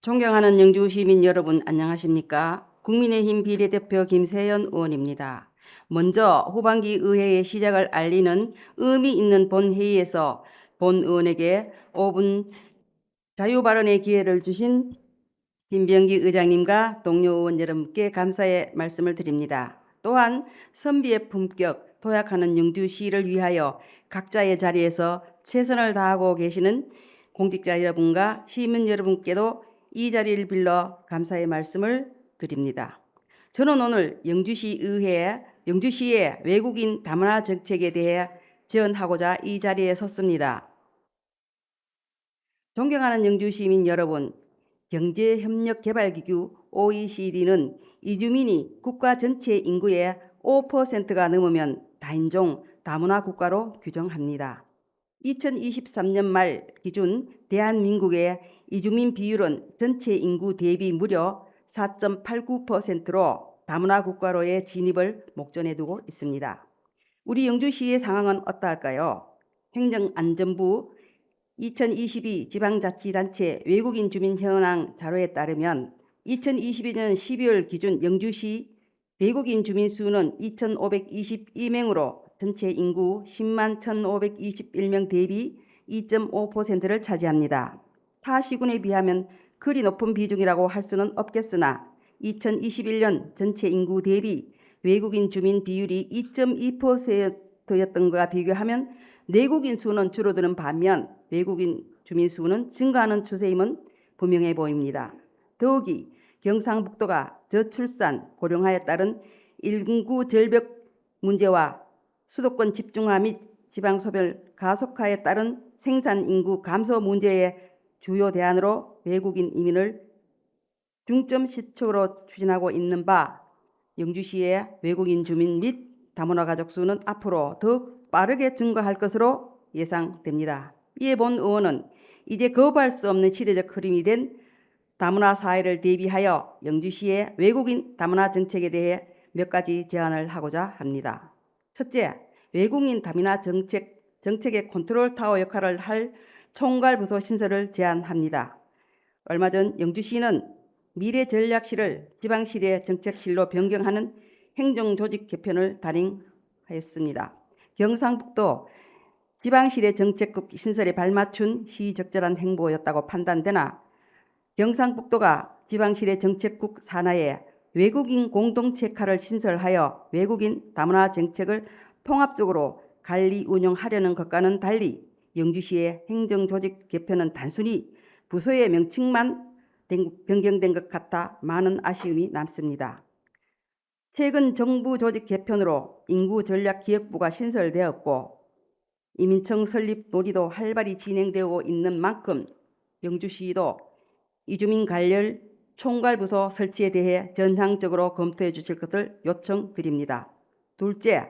존경하는 영주 시민 여러분, 안녕하십니까? 국민의힘 비례대표 김세연 의원입니다. 먼저 후반기 의회의 시작을 알리는 의미 있는 본회의에서 본 의원에게 5분 자유발언의 기회를 주신 김병기 의장님과 동료 의원 여러분께 감사의 말씀을 드립니다. 또한 선비의 품격, 도약하는 영주시를 위하여 각자의 자리에서 최선을 다하고 계시는 공직자 여러분과 시민 여러분께도 이 자리를 빌려 감사의 말씀을 드립니다. 저는 오늘 영주시의 외국인 다문화 정책에 대해 제언하고자 이 자리에 섰습니다. 존경하는 영주 시민 여러분, 경제협력개발기구 OECD는 이주민이 국가 전체 인구의 5%가 넘으면 다인종 다문화 국가로 규정합니다. 2023년 말 기준 대한민국의 이주민 비율은 전체 인구 대비 무려 4.89%로 다문화 국가로의 진입을 목전에 두고 있습니다. 우리 영주시의 상황은 어떠할까요? 행정안전부 2022 지방자치단체 외국인 주민 현황 자료에 따르면 2022년 12월 기준 영주시 외국인 주민 수는 2,522명으로 전체 인구 10만 1,521명 대비 2.5%를 차지합니다. 타 시군에 비하면 그리 높은 비중이라고 할 수는 없겠으나 2021년 전체 인구 대비 외국인 주민 비율이 2.2%였던 것과 비교하면 내국인 수는 줄어드는 반면 외국인 주민 수는 증가하는 추세임은 분명해 보입니다. 더욱이 경상북도가 저출산, 고령화에 따른 인구 절벽 문제와 수도권 집중화 및 지방소멸 가속화에 따른 생산 인구 감소 문제의 주요 대안으로 외국인 이민을 중점 시축으로 추진하고 있는 바 영주시의 외국인 주민 및 다문화 가족 수는 앞으로 더욱 빠르게 증가할 것으로 예상됩니다. 이에 본 의원은 이제 거부할 수 없는 시대적 흐름이 된 다문화 사회를 대비하여 영주시의 외국인 다문화 정책에 대해 몇 가지 제안을 하고자 합니다. 첫째, 외국인 다문화 정책의 컨트롤 타워 역할을 할 총괄부서 신설을 제안합니다. 얼마 전 영주시는 미래전략실을 지방시대 정책실로 변경하는 행정조직 개편을 단행하였습니다. 경상북도 지방시대 정책국 신설에 발맞춘 시적절한 행보였다고 판단되나 경상북도가 지방시대 정책국 산하에 외국인 공동체카를 신설하여 외국인 다문화 정책을 통합적으로 관리 운영하려는 것과는 달리 영주시의 행정조직 개편은 단순히 부서의 명칭만 변경된 것 같아 많은 아쉬움이 남습니다. 최근 정부 조직 개편으로 인구전략기획부가 신설되었고 이민청 설립 논의도 활발히 진행되고 있는 만큼 영주시도 이주민 관련 총괄부서 설치에 대해 전향적으로 검토해 주실 것을 요청드립니다. 둘째,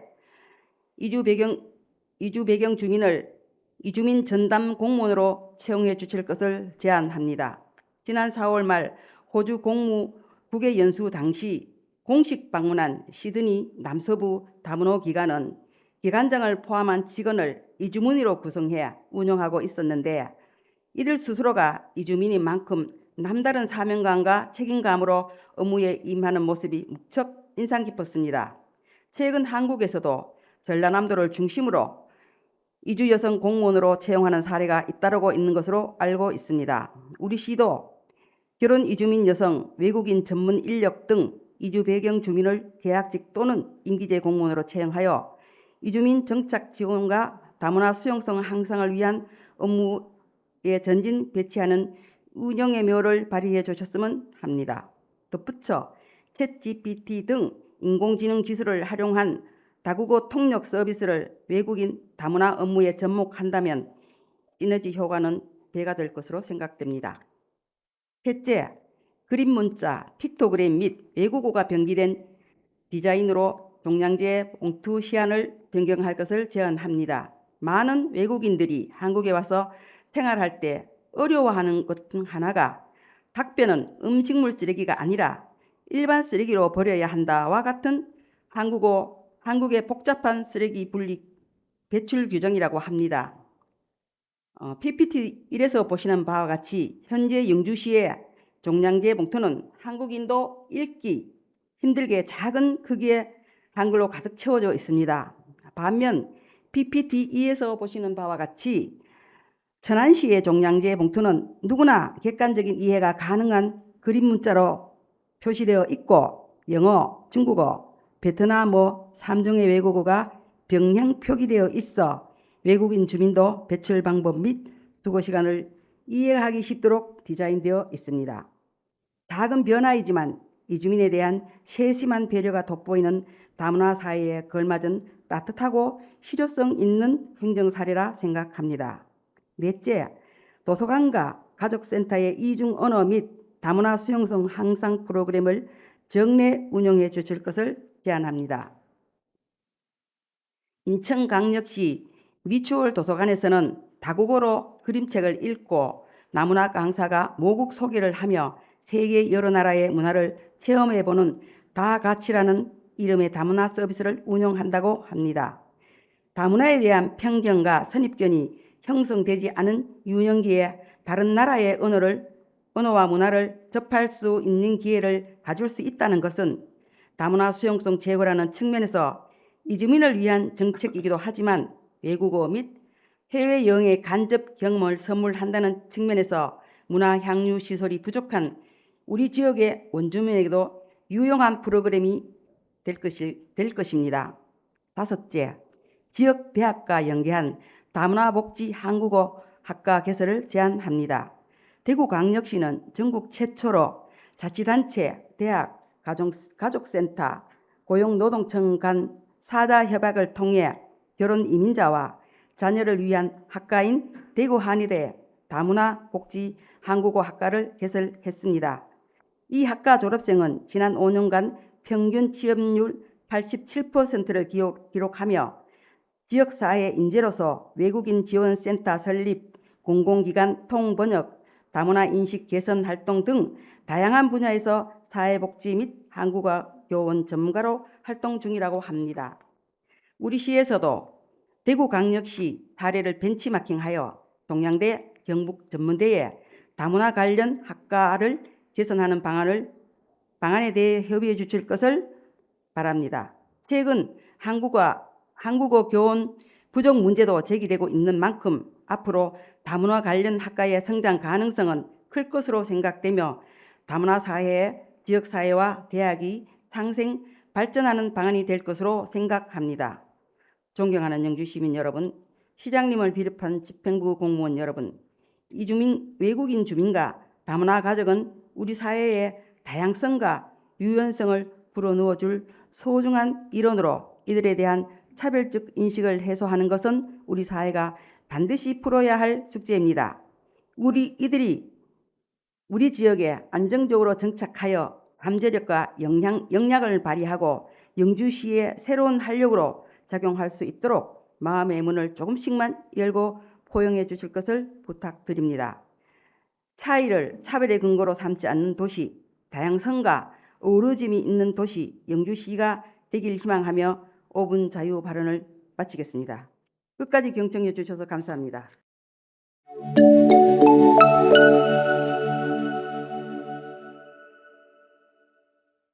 이주 배경 주민을 이주민 전담 공무원으로 채용해 주실 것을 제안합니다. 지난 4월 말 호주 국외 연수 당시 공식 방문한 시드니 남서부 다문화 기관은 기관장을 포함한 직원을 이주민으로 구성해 운영하고 있었는데 이들 스스로가 이주민인 만큼 남다른 사명감과 책임감으로 업무에 임하는 모습이 무척 인상 깊었습니다. 최근 한국에서도 전라남도를 중심으로 이주 여성 공무원으로 채용하는 사례가 잇따르고 있는 것으로 알고 있습니다. 우리 시도 결혼 이주민 여성, 외국인 전문 인력 등 이주 배경 주민을 계약직 또는 임기제 공무원으로 채용하여 이주민 정착 지원과 다문화 수용성 향상을 위한 업무에 전진 배치하는 운영의 묘를 발휘해 주셨으면 합니다. 덧붙여 챗GPT 등 인공지능 기술을 활용한 다국어 통역 서비스를 외국인 다문화 업무에 접목한다면 시너지 효과는 배가 될 것으로 생각됩니다. 셋째, 그림 문자, 픽토그램 및 외국어가 병기된 디자인으로 종량제 봉투 시안을 변경할 것을 제안합니다. 많은 외국인들이 한국에 와서 생활할 때 어려워하는 것 중 하나가 답변은 음식물 쓰레기가 아니라 일반 쓰레기로 버려야 한다와 같은 한국의 복잡한 쓰레기 분리 배출 규정이라고 합니다. PPT 1에서 보시는 바와 같이 현재 영주시에 종량제 봉투는 한국인도 읽기 힘들게 작은 크기의 한글로 가득 채워져 있습니다. 반면 PPT-2에서 보시는 바와 같이 천안시의 종량제 봉투는 누구나 객관적인 이해가 가능한 그림 문자로 표시되어 있고 영어, 중국어, 베트남어 3종의 외국어가 병행 표기되어 있어 외국인 주민도 배출 방법 및 수고 시간을 이해하기 쉽도록 디자인되어 있습니다. 작은 변화이지만 이 주민에 대한 세심한 배려가 돋보이는 다문화 사회에 걸맞은 따뜻하고 실효성 있는 행정 사례라 생각합니다. 넷째, 도서관과 가족센터의 이중 언어 및 다문화 수용성 향상 프로그램을 정례 운영해 주실 것을 제안합니다. 인천광역시 미추홀 도서관에서는 다국어로 그림책을 읽고 다문화 강사가 모국 소개를 하며 세계 여러 나라의 문화를 체험해보는 다가치라는 이름의 다문화 서비스를 운영한다고 합니다. 다문화에 대한 편견과 선입견이 형성되지 않은 유년기에 다른 나라의 언어와 문화를 접할 수 있는 기회를 가질 수 있다는 것은 다문화 수용성 제고라는 측면에서 이주민을 위한 정책이기도 하지만 외국어 및 해외여행의 간접 경험을 선물한다는 측면에서 문화 향유 시설이 부족한 우리 지역의 원주민에게도 유용한 프로그램이 될 것입니다. 다섯째, 지역 대학과 연계한 다문화 복지 한국어 학과 개설을 제안합니다. 대구광역시는 전국 최초로 자치단체, 대학, 가족센터, 고용노동청 간 사자 협약을 통해 결혼 이민자와 자녀를 위한 학과인 대구한의대 다문화 복지 한국어 학과를 개설했습니다. 이 학과 졸업생은 지난 5년간 평균 취업률 87%를 기록하며 지역사회 인재로서 외국인 지원센터 설립, 공공기관 통번역, 다문화 인식 개선 활동 등 다양한 분야에서 사회복지 및 한국어 교원 전문가로 활동 중이라고 합니다. 우리 시에서도 대구광역시 사례를 벤치마킹하여 동양대, 경북전문대에 다문화 관련 학과를 개선하는 방안에 대해 협의해 주실 것을 바랍니다. 최근 한국어 교원 부족 문제도 제기되고 있는 만큼 앞으로 다문화 관련 학과의 성장 가능성은 클 것으로 생각되며 다문화 사회의 지역사회와 대학이 상생 발전하는 방안이 될 것으로 생각합니다. 존경하는 영주시민 여러분, 시장님을 비롯한 집행부 공무원 여러분, 외국인 주민과 다문화 가족은 우리 사회의 다양성과 유연성을 불어넣어줄 소중한 일원으로 이들에 대한 차별적 인식을 해소하는 것은 우리 사회가 반드시 풀어야 할 숙제입니다. 이들이 우리 지역에 안정적으로 정착하여 잠재력과 역량을 발휘하고 영주시의 새로운 활력으로 작용할 수 있도록 마음의 문을 조금씩만 열고 포용해 주실 것을 부탁드립니다. 차이를 차별의 근거로 삼지 않는 도시, 다양성과 어우러짐이 있는 도시 영주시가 되길 희망하며 5분 자유 발언을 마치겠습니다. 끝까지 경청해 주셔서 감사합니다.